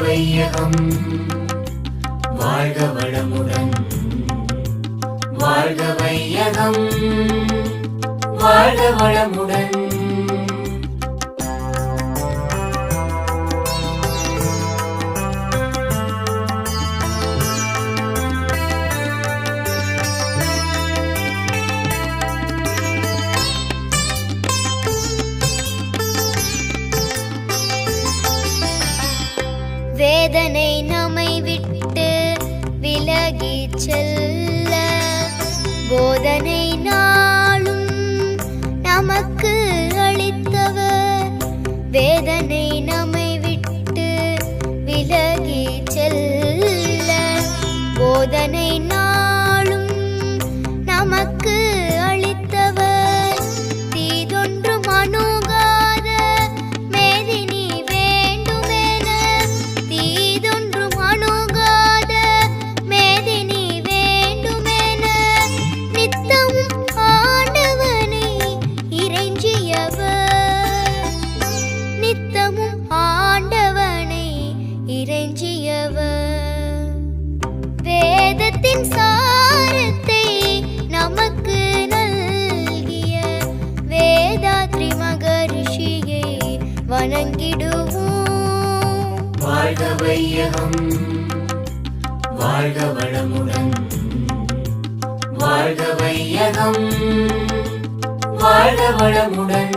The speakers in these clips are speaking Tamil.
வையகம் வாழ்க வளமுடன் வாழ்க வையகம் வாழ்க வளமுடன் வேதனை நம்மை விட்டு விலகி செல்ல போதனை நாளும் நமக்கு அளித்தவர். வேதனை நம்மை விட்டு விலகி செல்ல போதனை நாளும் நமக்கு அளித்தவர். தீதொன்றும் அணுகாத மேதினி வேண்டுமென தீதொன்றும் அணுகாத மேதினி வேண்டுமென நித்தமும் ஆண்டவனை இறைஞ்சியவர். நித்தமும் ஆண்டவனை இறைஞ்சியவர். வேதத்தின் சாரத்தை நமக்கு நல்கிய வேதாத்ரி மகரிஷியை வணங்கிடுவோம். வாழ்க வையகம் வாழ்க வளமுடன் வாழ்க வையகம் வாழ்க வளமுடன்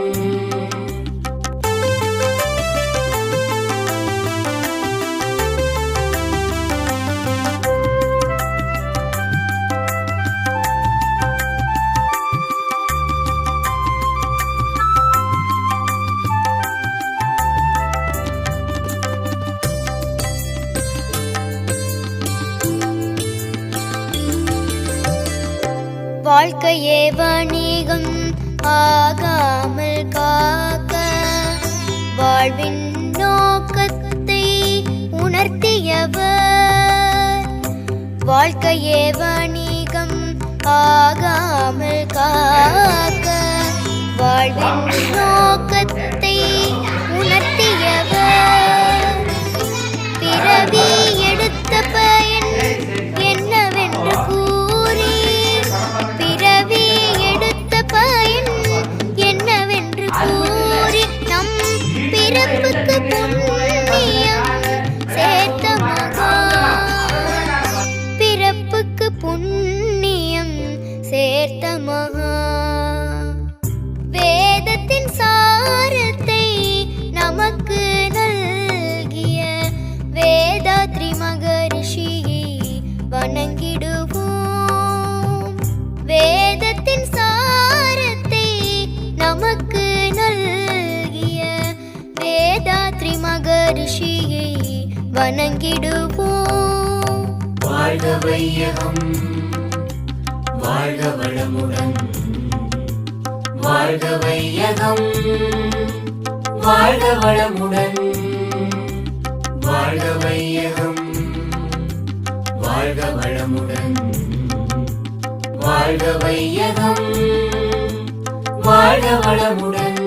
வாழ்க்கையே வணிகம் ஆகாமல் காக்க வாழ்வின் நோக்கத்தை உணர்த்தியவர். வாழ்க்கையே வணிகம் ஆகாமல் காக்க வாழ்வின் நோக்கத்தை உணர்த்தியவர். பிறவி எடுத்த பயன் என்னவென்று கூறி பிறவி எடுத்த பயன் என்னவென்று கூறி நம் பிறப்புக்கு புண்ணியம் சேர்த்த மகா பிறப்புக்கு புண்ணியம் சேர்த்த மகா. வேதத்தின் சாரத்தை நமக்கு நல்கிய வேதாத்ரி மகரிஷியை வணங்கிடுவோம். வேதத்தின் சாரத்தை நமக்கு நல்கிய வேதாத்ரி மகரிஷியை வணங்கிடுவோம். வாழ்க வையகம் வாழ்க வளமுடன் வாழ்க வையகம் வாழ்க வளமுடன் வாழ்க வையகம் வாழ்க வளமுடன் வாழ்க வையகம் வாழ்க வளமுடன்